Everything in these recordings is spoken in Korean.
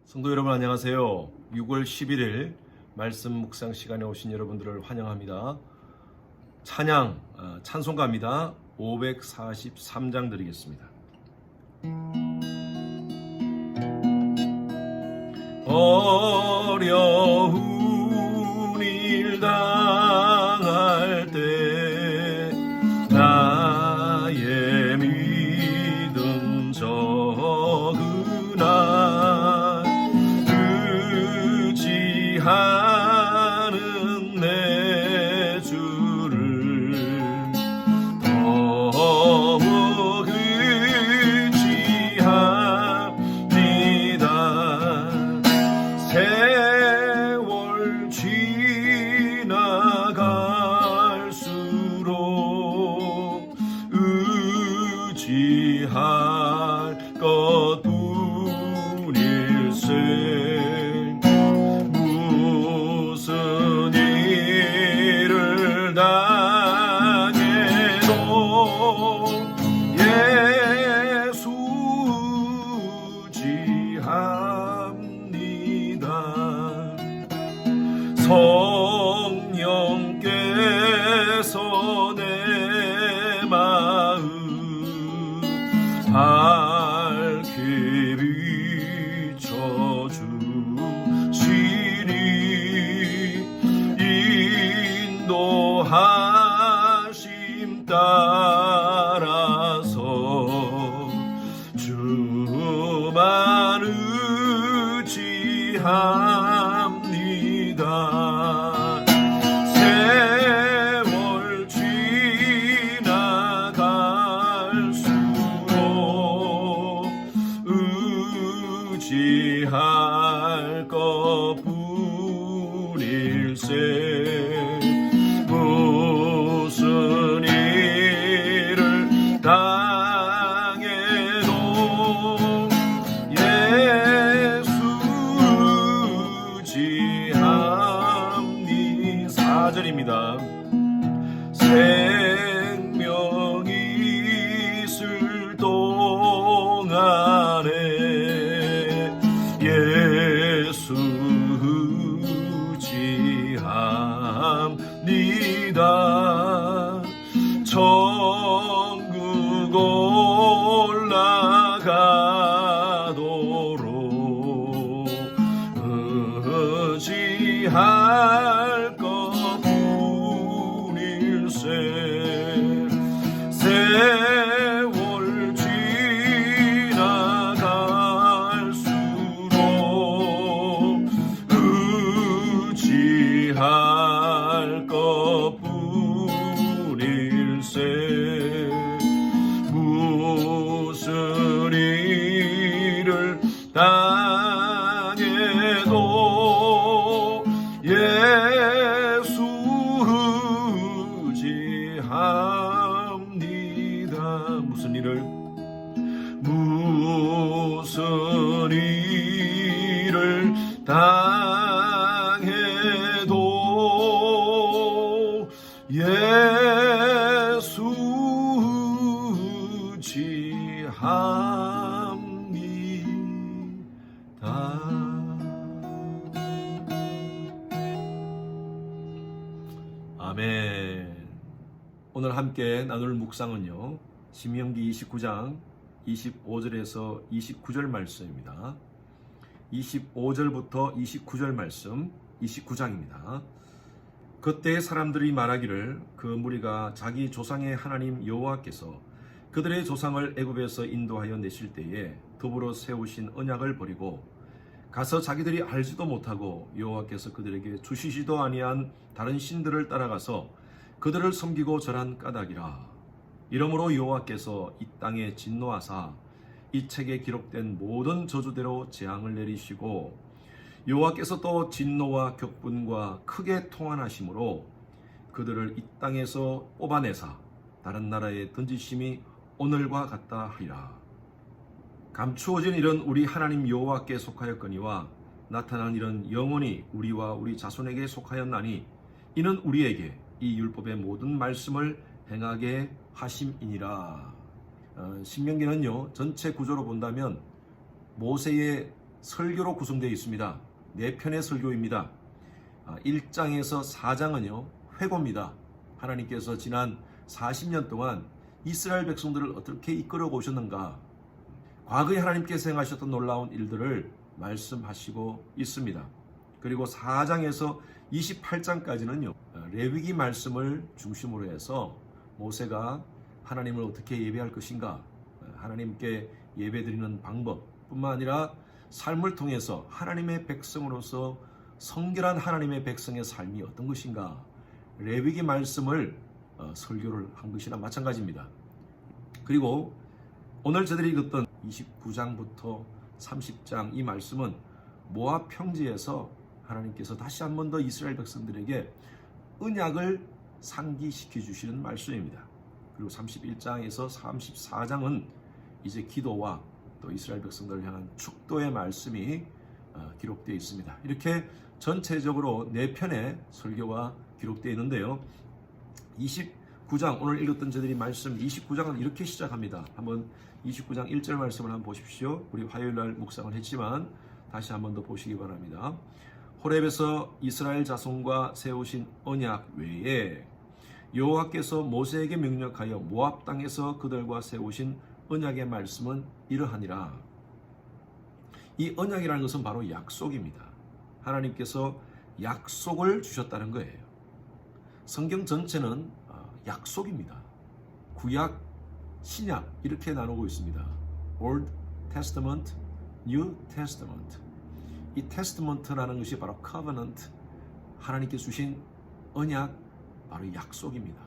성도 여러분 안녕하세요. 6월 11일 말씀 묵상 시간에 오신 여러분들을 환영합니다. 찬송가입니다. 543장 드리겠습니다. 어려운 일 당할 때 나의 믿음 적으나 의지하는 내 주를 더욱 의지합니다. 세월 지나갈수록 의지할 것뿐일세. 무슨 일을 당해도 예수 의지합니다. 성령께서 내 마음 밝게 비춰주시니 인도하심 따라서 주만 의지합니다. 세월 지나갈수록 의지할 것뿐일세. 무슨 일을 당해도 예수 의지합니. 4절입니다. 생명이 있을 동안에 예수 의지합니다. 천국 올라가도록 의지할 것뿐일세. 세월 지나갈수록 의지할 것뿐일세. 무슨 일을 당해도 예수 의지합니다. 무슨 일을 당해도 예수 의지합니다. 아멘. 오늘 함께 나눌 묵상은요, 신명기 29장 25절에서 29절 말씀입니다. 25절부터 29절 말씀, 29장입니다. 그때 사람들이 말하기를 그 무리가 자기 조상의 하나님 여호와께서 그들의 조상을 애굽에서 인도하여 내실 때에 더불어 세우신 언약을 버리고 가서 자기들이 알지도 못하고 여호와께서 그들에게 주시지도 아니한 다른 신들을 따라가서 그들을 섬기고 절한 까닭이라. 이러므로 여호와께서 이 땅에 진노하사 이 책에 기록된 모든 저주대로 재앙을 내리시고 여호와께서 또 진노와 격분과 크게 통한하심으로 그들을 이 땅에서 뽑아내사 다른 나라에 던지심이 오늘과 같다 하리라. 감추어진 일은 우리 하나님 여호와께 속하였거니와 나타난 일은 영원히 우리와 우리 자손에게 속하였나니 이는 우리에게 이 율법의 모든 말씀을 행하게 하심이니라. 신명기는요, 전체 구조로 본다면 모세의 설교로 구성되어 있습니다. 4편의 설교입니다. 1장에서 4장은요 회고입니다. 하나님께서 지난 40년 동안 이스라엘 백성들을 어떻게 이끌어 오셨는가, 과거에 하나님께서 행하셨던 놀라운 일들을 말씀하시고 있습니다. 그리고 4장에서 28장까지는요 레위기 말씀을 중심으로 해서 모세가 하나님을 어떻게 예배할 것인가, 하나님께 예배드리는 방법뿐만 아니라 삶을 통해서 하나님의 백성으로서 성결한 하나님의 백성의 삶이 어떤 것인가, 레위기 말씀을 설교를 한 것이나 마찬가지입니다. 그리고 오늘 저들이 읽었던 29장부터 30장 이 말씀은 모압 평지에서 하나님께서 다시 한 번 더 이스라엘 백성들에게 언약을 상기시켜 주시는 말씀입니다. 그리고 31장에서 34장은 이제 기도와 또 이스라엘 백성들을 향한 축도의 말씀이 기록되어 있습니다. 이렇게 전체적으로 4편의 설교가 기록되어 있는데요. 29장, 오늘 읽었던 저들이 말씀 29장은 이렇게 시작합니다. 한번 29장 1절 말씀을 한번 보십시오. 우리 화요일날 묵상을 했지만 다시 한번 더 보시기 바랍니다. 호렙에서 이스라엘 자손과 세우신 언약 외에 여호와께서 모세에게 명령하여 모압 땅에서 그들과 세우신 언약의 말씀은 이러하니라. 이 언약이라는 것은 바로 약속입니다. 하나님께서 약속을 주셨다는 거예요. 성경 전체는 약속입니다. 구약, 신약 이렇게 나누고 있습니다. Old Testament, New Testament. 이 테스트먼트라는 것이 바로 covenant, 하나님께 주신 언약, 바로 약속입니다.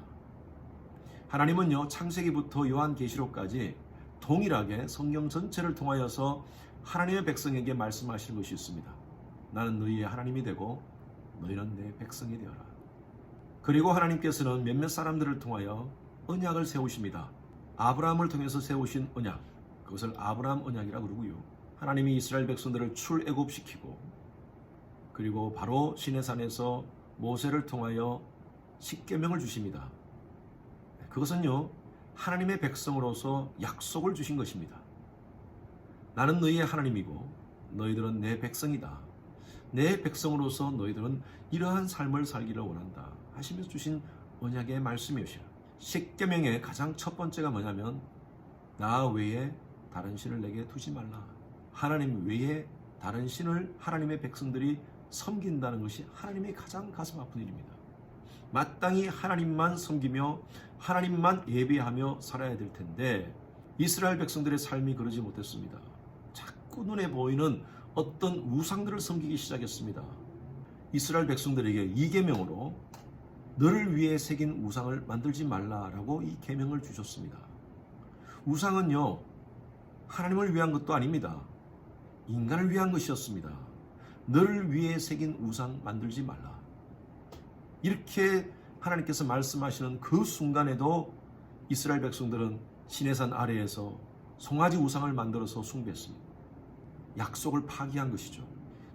하나님은요 창세기부터 요한계시록까지 동일하게 성경 전체를 통하여서 하나님의 백성에게 말씀하시는 것이 있습니다. 나는 너희의 하나님이 되고 너희는 내 백성이 되어라. 그리고 하나님께서는 몇몇 사람들을 통하여 언약을 세우십니다. 아브라함을 통해서 세우신 언약, 그것을 아브라함 언약이라고 그러고요. 하나님이 이스라엘 백성들을 출애굽시키고 그리고 바로 시내산에서 모세를 통하여 십계명을 주십니다. 그것은요 하나님의 백성으로서 약속을 주신 것입니다. 나는 너희의 하나님이고 너희들은 내 백성이다. 내 백성으로서 너희들은 이러한 삶을 살기를 원한다 하시면서 주신 언약의 말씀이오시라. 십계명의 가장 첫 번째가 뭐냐면 나 외에 다른 신을 내게 두지 말라. 하나님 외에 다른 신을 하나님의 백성들이 섬긴다는 것이 하나님의 가장 가슴 아픈 일입니다. 마땅히 하나님만 섬기며 하나님만 예배하며 살아야 될 텐데 이스라엘 백성들의 삶이 그러지 못했습니다. 자꾸 눈에 보이는 어떤 우상들을 섬기기 시작했습니다. 이스라엘 백성들에게 이 계명으로 너를 위해 새긴 우상을 만들지 말라라고 이 계명을 주셨습니다. 우상은요 하나님을 위한 것도 아닙니다. 인간을 위한 것이었습니다. 너를 위해 새긴 우상 만들지 말라. 이렇게 하나님께서 말씀하시는 그 순간에도 이스라엘 백성들은 시내산 아래에서 송아지 우상을 만들어서 숭배했습니다. 약속을 파기한 것이죠.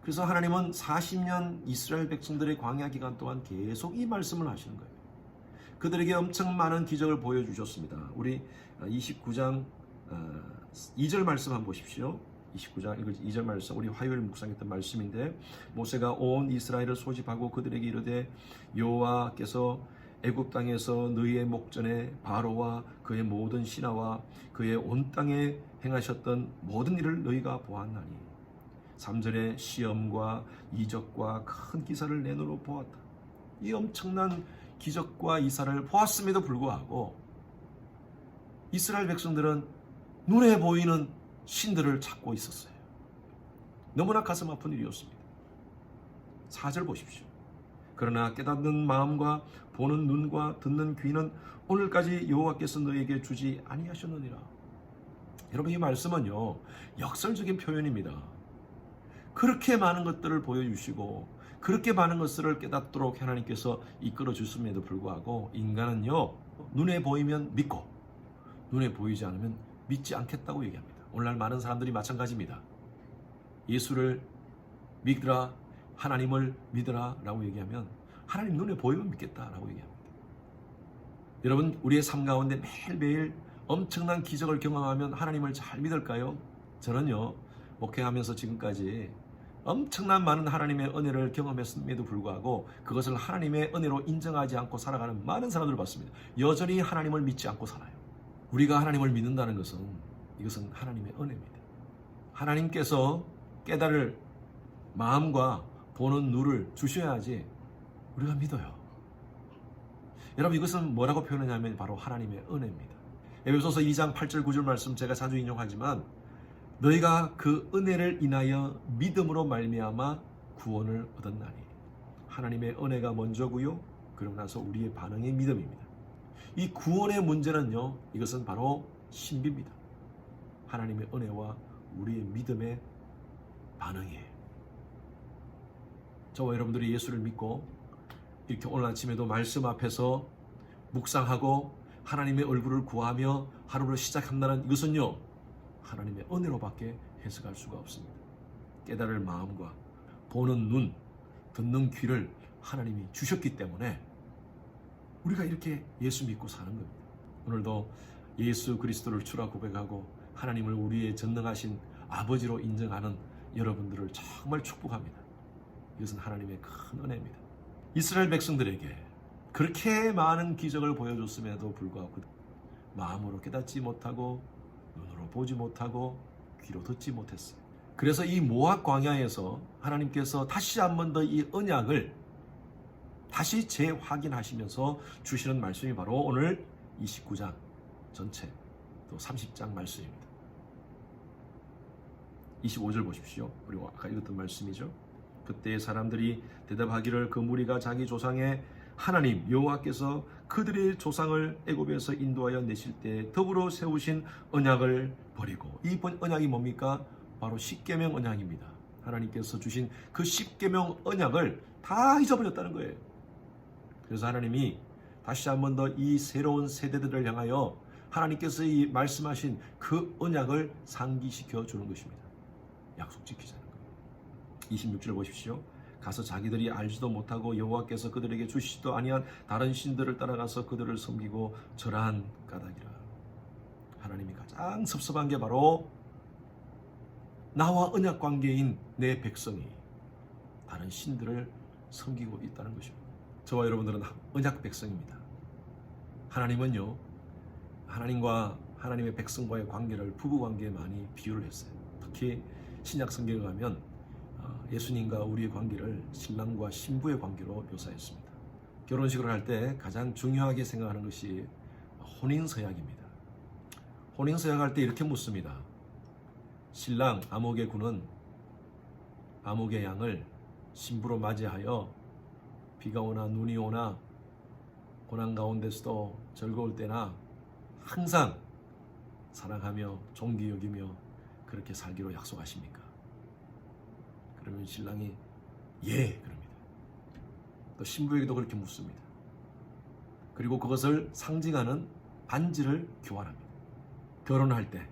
그래서 하나님은 40년 이스라엘 백성들의 광야 기간 동안 계속 이 말씀을 하시는 거예요. 그들에게 엄청 많은 기적을 보여주셨습니다. 우리 29장 2절 말씀 한번 보십시오. 29장 2절 말씀, 우리 화요일 묵상했던 말씀인데 모세가 온 이스라엘을 소집하고 그들에게 이르되 여호와께서 애굽 땅에서 너희의 목전에 바로와 그의 모든 신하와 그의 온 땅에 행하셨던 모든 일을 너희가 보았나니 3절에 시험과 이적과 큰 기사를 내 눈으로 보았다. 이 엄청난 기적과 이사를 보았음에도 불구하고 이스라엘 백성들은 눈에 보이는 신들을 찾고 있었어요. 너무나 가슴 아픈 일이었습니다. 4절 보십시오. 그러나 깨닫는 마음과 보는 눈과 듣는 귀는 오늘까지 여호와께서 너에게 주지 아니하셨느니라. 여러분 이 말씀은요 역설적인 표현입니다. 그렇게 많은 것들을 보여주시고 그렇게 많은 것들을 깨닫도록 하나님께서 이끌어 주심에도 불구하고 인간은요 눈에 보이면 믿고 눈에 보이지 않으면 믿지 않겠다고 얘기합니다. 오늘날 많은 사람들이 마찬가지입니다. 예수를 믿으라, 하나님을 믿으라 라고 얘기하면 하나님 눈에 보이면 믿겠다 라고 얘기합니다. 여러분 우리의 삶 가운데 매일매일 엄청난 기적을 경험하면 하나님을 잘 믿을까요? 저는요 목회하면서 지금까지 엄청난 많은 하나님의 은혜를 경험했음에도 불구하고 그것을 하나님의 은혜로 인정하지 않고 살아가는 많은 사람들을 봤습니다. 여전히 하나님을 믿지 않고 살아요. 우리가 하나님을 믿는다는 것은 이것은 하나님의 은혜입니다. 하나님께서 깨달을 마음과 보는 눈을 주셔야지 우리가 믿어요. 여러분, 이것은 뭐라고 표현하냐면 바로 하나님의 은혜입니다. 에베소서 2장 8절 9절 말씀 제가 자주 인용하지만 너희가 그 은혜를 인하여 믿음으로 말미암아 구원을 얻었나니. 하나님의 은혜가 먼저고요. 그러고 나서 우리의 반응이 믿음입니다. 이 구원의 문제는요, 이것은 바로 신비입니다. 하나님의 은혜와 우리의 믿음의 반응이에요. 저와 여러분들이 예수를 믿고 이렇게 오늘 아침에도 말씀 앞에서 묵상하고 하나님의 얼굴을 구하며 하루를 시작한다는 이것은요, 하나님의 은혜로밖에 해석할 수가 없습니다. 깨달을 마음과 보는 눈, 듣는 귀를 하나님이 주셨기 때문에 우리가 이렇게 예수 믿고 사는 겁니다. 오늘도 예수 그리스도를 주라 고백하고 하나님을 우리의 전능하신 아버지로 인정하는 여러분들을 정말 축복합니다. 이것은 하나님의 큰 은혜입니다. 이스라엘 백성들에게 그렇게 많은 기적을 보여줬음에도 불구하고 마음으로 깨닫지 못하고 눈으로 보지 못하고 귀로 듣지 못했어요. 그래서 이 모압 광야에서 하나님께서 다시 한 번 더 이 언약을 다시 재확인하시면서 주시는 말씀이 바로 오늘 29장 전체 또 30장 말씀입니다. 25절 보십시오. 우리 아까 읽었던 말씀이죠. 그때 사람들이 대답하기를 그 무리가 자기 조상의 하나님 여호와께서 그들의 조상을 애굽에서 인도하여 내실 때 더불어 세우신 언약을 버리고, 이 언약이 뭡니까? 바로 십계명 언약입니다. 하나님께서 주신 그 십계명 언약을 다 잊어버렸다는 거예요. 그래서 하나님이 다시 한 번 더 이 새로운 세대들을 향하여 하나님께서 이 말씀하신 그 언약을 상기시켜 주는 것입니다. 약속 지키자는 거예요. 26절 보십시오. 가서 자기들이 알지도 못하고 여호와께서 그들에게 주시지도 아니한 다른 신들을 따라가서 그들을 섬기고 절한 까닭이라. 하나님이 가장 섭섭한 게 바로 나와 언약 관계인 내 백성이 다른 신들을 섬기고 있다는 것입니다. 저와 여러분들은 언약 백성입니다. 하나님은요, 하나님과 하나님의 백성과의 관계를 부부 관계에 많이 비유를 했어요. 특히 신약 성경에 가면 예수님과 우리의 관계를 신랑과 신부의 관계로 묘사했습니다. 결혼식을 할 때 가장 중요하게 생각하는 것이 혼인서약입니다. 혼인서약할 때 이렇게 묻습니다. 신랑 아목의 군은 아목의 양을 신부로 맞이하여 비가 오나 눈이 오나 고난 가운데서도 즐거울 때나 항상 사랑하며 존귀 여기며 그렇게 살기로 약속하십니까? 그러면 신랑이 예 그럽니다. 또 신부에게도 그렇게 묻습니다. 그리고 그것을 상징하는 반지를 교환합니다. 결혼할 때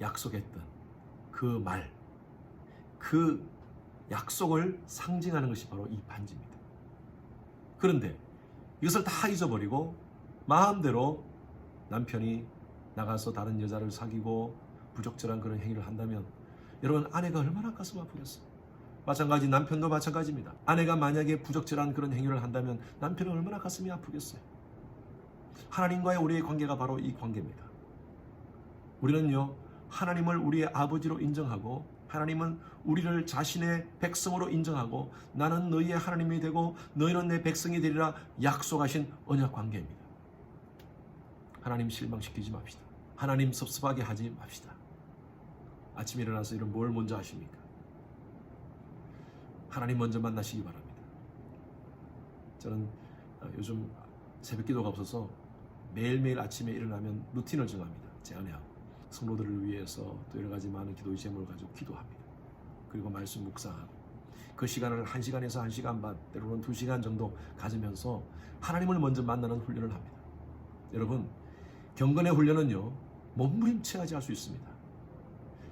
약속했던 그 말, 그 약속을 상징하는 것이 바로 이 반지입니다. 그런데 이것을 다 잊어버리고 마음대로 남편이 나가서 다른 여자를 사귀고 부적절한 그런 행위를 한다면 여러분, 아내가 얼마나 가슴 아프겠어요. 마찬가지 남편도 마찬가지입니다. 아내가 만약에 부적절한 그런 행위를 한다면 남편은 얼마나 가슴이 아프겠어요. 하나님과의 우리의 관계가 바로 이 관계입니다. 우리는요, 하나님을 우리의 아버지로 인정하고 하나님은 우리를 자신의 백성으로 인정하고 나는 너희의 하나님이 되고 너희는 내 백성이 되리라 약속하신 언약 관계입니다. 하나님 실망시키지 맙시다. 하나님 섭섭하게 하지 맙시다. 아침에 일어나서 이런 뭘 먼저 하십니까? 하나님 먼저 만나시기 바랍니다. 저는 요즘 새벽 기도가 없어서 매일매일 아침에 일어나면 루틴을 정합니다. 제 아내하고 성도들을 위해서 또 여러 가지 많은 기도의 제목을 가지고 기도합니다. 그리고 말씀 묵상하고 그 시간을 1시간에서 1시간 반, 때로는 2시간 정도 가지면서 하나님을 먼저 만나는 훈련을 합니다. 여러분, 경건의 훈련은요, 몸부림쳐야지 할 수 있습니다.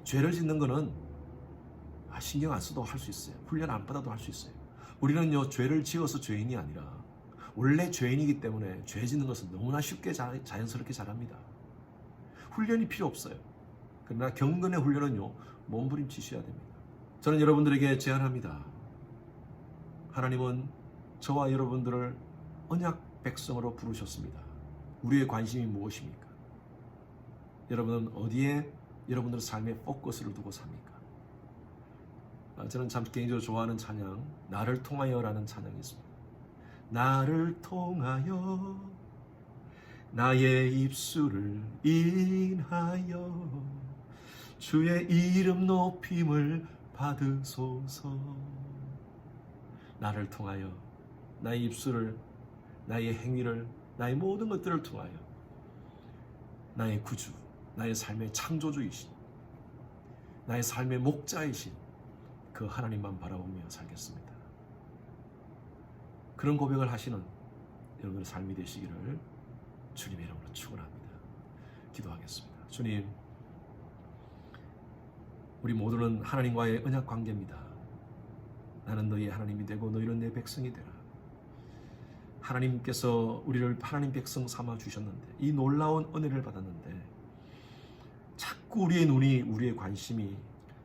죄를 짓는 거는 신경 안 써도 할 수 있어요. 훈련 안 받아도 할 수 있어요. 우리는요, 죄를 지어서 죄인이 아니라 원래 죄인이기 때문에 죄 짓는 것은 너무나 쉽게 자연스럽게 잘합니다. 훈련이 필요 없어요. 그러나 경건의 훈련은요, 몸부림치셔야 됩니다. 저는 여러분들에게 제안합니다. 하나님은 저와 여러분들을 언약 백성으로 부르셨습니다. 우리의 관심이 무엇입니까? 여러분은 어디에 여러분들의 삶의 포커스를 두고 삽니까? 저는 참 개인적으로 좋아하는 찬양, 나를 통하여라는 찬양이 있습니다. 나를 통하여 나의 입술을 인하여 주의 이름 높임을 받으소서. 나를 통하여 나의 입술을, 나의 행위를, 나의 모든 것들을 통하여 나의 구주, 나의 삶의 창조주이신, 나의 삶의 목자이신 그 하나님만 바라보며 살겠습니다. 그런 고백을 하시는 여러분의 삶이 되시기를 주님의 이름으로 축원합니다. 기도하겠습니다. 주님, 우리 모두는 하나님과의 언약 관계입니다. 나는 너희의 하나님이 되고 너희는 내 백성이 되라. 하나님께서 우리를 하나님 백성 삼아 주셨는데, 이 놀라운 은혜를 받았는데 자꾸 우리의 눈이, 우리의 관심이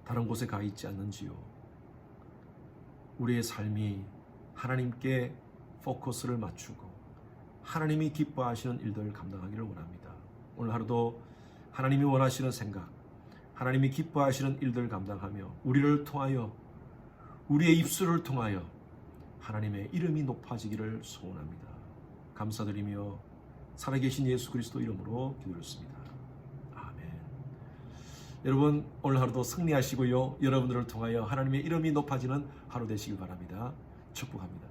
다른 곳에 가 있지 않는지요. 우리의 삶이 하나님께 포커스를 맞추고 하나님이 기뻐하시는 일들을 감당하기를 원합니다. 오늘 하루도 하나님이 원하시는 생각, 하나님이 기뻐하시는 일들을 감당하며 우리를 통하여, 우리의 입술을 통하여 하나님의 이름이 높아지기를 소원합니다. 감사드리며 살아계신 예수 그리스도 이름으로 기도했습니다. 아멘. 여러분, 오늘 하루도 승리하시고요, 여러분들을 통하여 하나님의 이름이 높아지는 하루 되시길 바랍니다. 축복합니다.